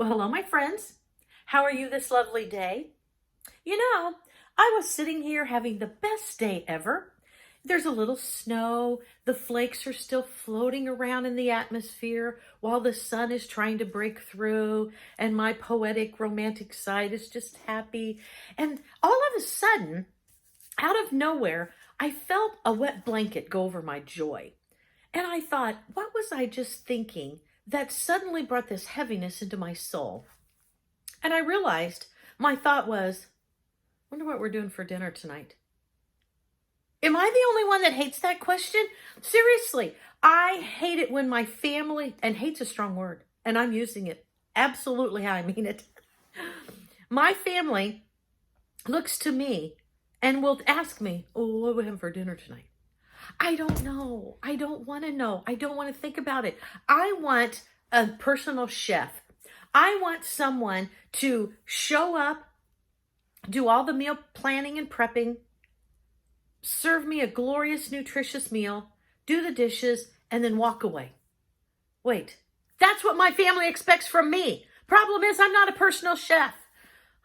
Well, hello, my friends. How are you this lovely day? I was sitting here having the best day ever. There's a little snow. The flakes are still floating around in the atmosphere while the sun is trying to break through, and my poetic, romantic side is just happy. And all of a sudden, out of nowhere, I felt a wet blanket go over my joy. And I thought, what was I just thinking that suddenly brought this heaviness into my soul? And I realized my thought was, wonder what we're doing for dinner tonight. Am I the only one that hates that question? Seriously, I hate it when my family, and hate's a strong word, and I'm using it absolutely how I mean it. My family looks to me and will ask me, oh, what are we having for dinner tonight? I don't know. I don't want to know. I don't want to think about it. I want a personal chef. I want someone to show up, do all the meal planning and prepping, serve me a glorious, nutritious meal, do the dishes, and then walk away. Wait, that's what my family expects from me. Problem is, I'm not a personal chef.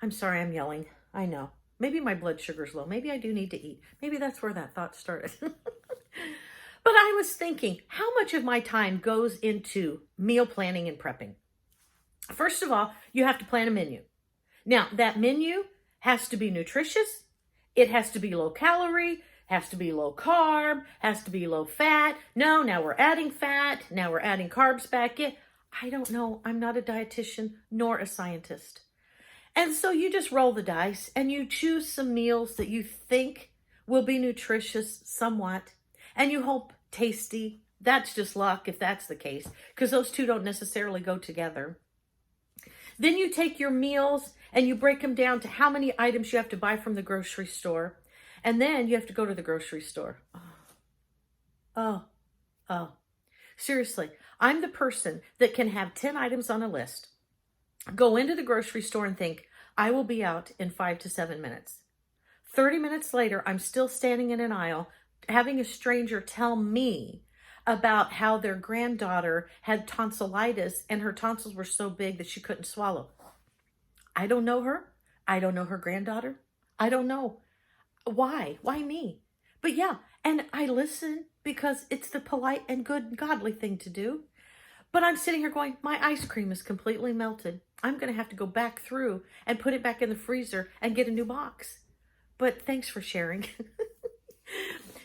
I'm sorry, I'm yelling. I know. Maybe my blood sugar's low. Maybe I do need to eat. Maybe that's where that thought started. But I was thinking, how much of my time goes into meal planning and prepping? First of all, you have to plan a menu. Now, that menu has to be nutritious. It has to be low calorie, has to be low carb, has to be low fat. No, now we're adding fat. Now we're adding carbs back in. I don't know. I'm not a dietitian nor a scientist. And so you just roll the dice and you choose some meals that you think will be nutritious somewhat, and you hope tasty. That's just luck if that's the case, because those two don't necessarily go together. Then you take your meals and you break them down to how many items you have to buy from the grocery store. And then you have to go to the grocery store. Oh. Seriously, I'm the person that can have 10 items on a list, go into the grocery store and think, I will be out in 5 to 7 minutes. 30 minutes later, I'm still standing in an aisle having a stranger tell me about how their granddaughter had tonsillitis and her tonsils were so big that she couldn't swallow. I don't know her. I don't know her granddaughter. I don't know. Why? Why me? But yeah, and I listen because it's the polite and good and godly thing to do. But I'm sitting here going, my ice cream is completely melted. I'm going to have to go back through and put it back in the freezer and get a new box. But thanks for sharing.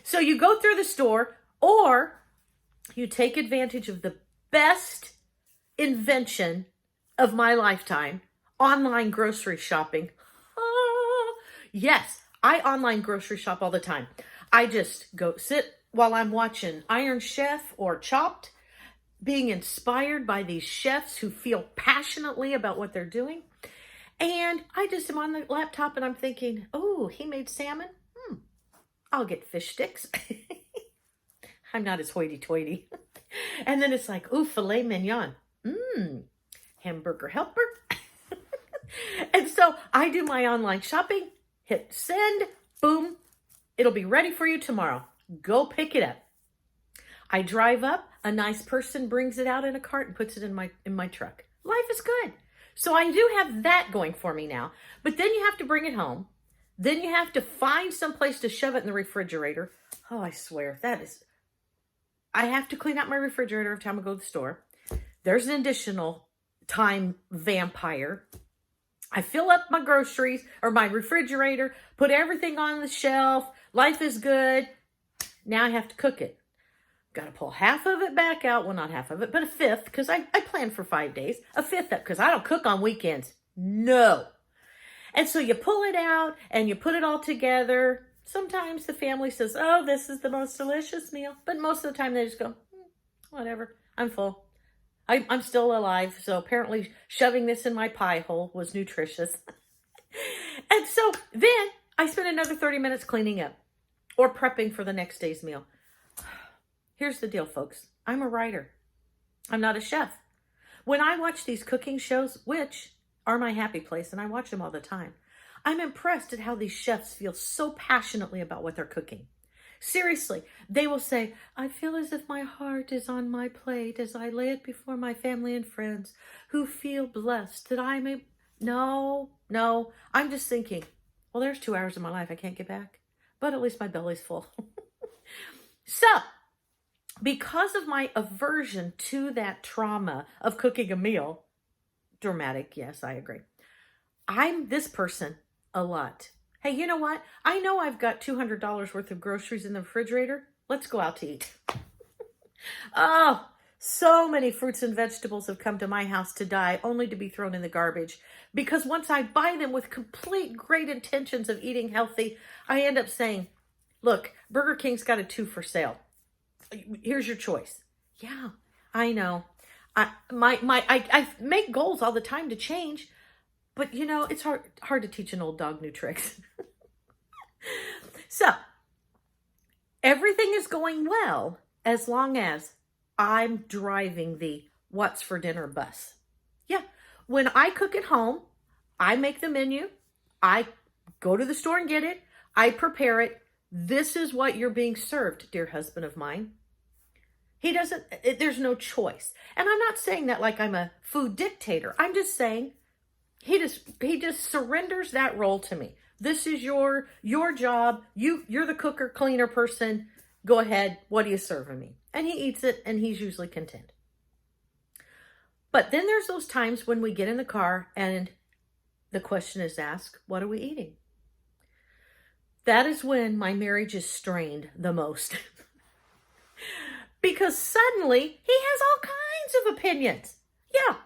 So you go through the store, or you take advantage of the best invention of my lifetime, online grocery shopping. Yes, I online grocery shop all the time. I just go sit while I'm watching Iron Chef or Chopped, being inspired by these chefs who feel passionately about what they're doing. And I just am on the laptop and I'm thinking, oh, he made salmon? I'll get fish sticks. I'm not as hoity-toity. And then it's like, ooh, filet mignon. Hamburger helper. And so I do my online shopping, hit send, boom. It'll be ready for you tomorrow. Go pick it up. I drive up, a nice person brings it out in a cart and puts it in my truck. Life is good. So I do have that going for me now. But then you have to bring it home. Then you have to find some place to shove it in the refrigerator. Oh, I swear, I have to clean out my refrigerator every time I go to the store. There's an additional time vampire. I fill up my groceries or my refrigerator, put everything on the shelf. Life is good. Now I have to cook it. Got to pull half of it back out. Well, not half of it, but a fifth, because I plan for 5 days. A fifth up, because I don't cook on weekends. No. And so you pull it out and you put it all together. Sometimes the family says, oh, this is the most delicious meal. But most of the time they just go, whatever, I'm full. I'm still alive. So apparently shoving this in my pie hole was nutritious. And so then I spend another 30 minutes cleaning up or prepping for the next day's meal. Here's the deal, folks. I'm a writer. I'm not a chef. When I watch these cooking shows, which are my happy place, and I watch them all the time, I'm impressed at how these chefs feel so passionately about what they're cooking. Seriously, they will say, I feel as if my heart is on my plate as I lay it before my family and friends who feel blessed that I may. No, no, I'm just thinking, well, there's 2 hours of my life I can't get back, but at least my belly's full. So, because of my aversion to that trauma of cooking a meal, dramatic, yes, I agree. I'm this person a lot. Hey, you know what? I know I've got $200 worth of groceries in the refrigerator. Let's go out to eat. Oh, so many fruits and vegetables have come to my house to die only to be thrown in the garbage. Because once I buy them with complete great intentions of eating healthy, I end up saying, look, Burger King's got a 2 for sale. Here's your choice. Yeah, I know. I make goals all the time to change, but you know, it's hard to teach an old dog new tricks. So, everything is going well as long as I'm driving the what's for dinner bus. Yeah, when I cook at home, I make the menu, I go to the store and get it, I prepare it. This is what you're being served, dear husband of mine. He doesn't, there's no choice. And I'm not saying that like I'm a food dictator. I'm just saying he just surrenders that role to me. This is your job. You're the cooker, cleaner person. Go ahead. What are you serving me? And he eats it and he's usually content. But then there's those times when we get in the car and the question is asked, what are we eating? That is when my marriage is strained the most. Because suddenly he has all kinds of opinions. Yeah,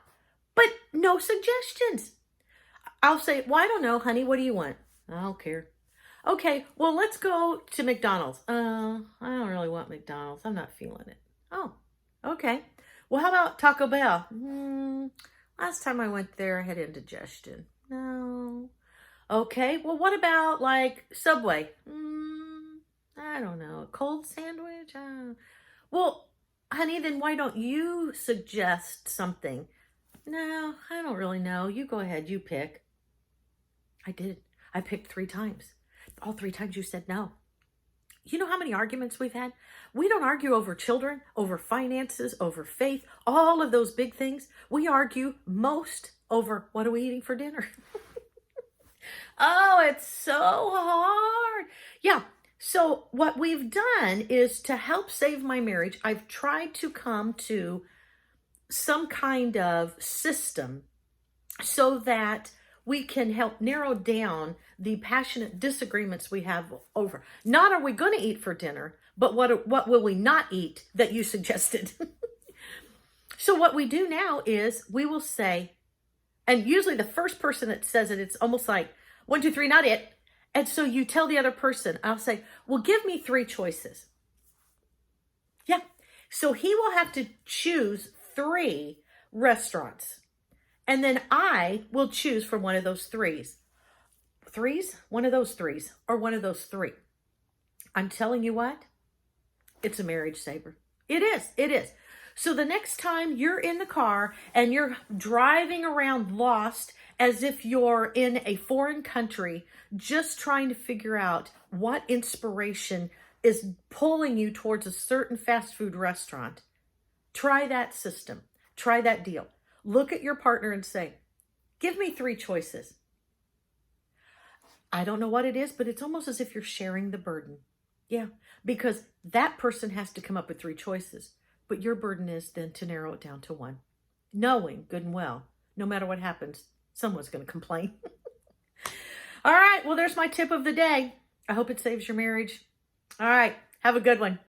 but no suggestions. I'll say, well, I don't know, honey, what do you want? I don't care. Okay, well, let's go to McDonald's. I don't really want McDonald's. I'm not feeling it. Oh, okay. Well, how about Taco Bell? Last time I went there, I had indigestion. No. Okay, well, what about like Subway? I don't know. A cold sandwich? Well, honey, then why don't you suggest something? No, I don't really know. You go ahead, you pick. I did. I picked 3 times. All 3 times you said no. You know how many arguments we've had? We don't argue over children, over finances, over faith, all of those big things. We argue most over what are we eating for dinner? Oh, it's so hard. Yeah. So what we've done is to help save my marriage, I've tried to come to some kind of system so that we can help narrow down the passionate disagreements we have over. Not are we going to eat for dinner, but what will we not eat that you suggested? So what we do now is we will say, and usually the first person that says it, it's almost like 1, 2, 3, not it. And so you tell the other person, I'll say, well, give me 3 choices. Yeah. So he will have to choose 3 restaurants. And then I will choose from one of those 3s. 3s? One of those 3s or one of those 3. I'm telling you what, it's a marriage saver. It is. It is. So the next time you're in the car and you're driving around lost as if you're in a foreign country, just trying to figure out what inspiration is pulling you towards a certain fast food restaurant, try that system. Try that deal. Look at your partner and say, give me 3 choices. I don't know what it is, but it's almost as if you're sharing the burden. Yeah, because that person has to come up with 3 choices. But your burden is then to narrow it down to 1. Knowing good and well, no matter what happens, someone's going to complain. All right, well, there's my tip of the day. I hope it saves your marriage. All right, have a good one.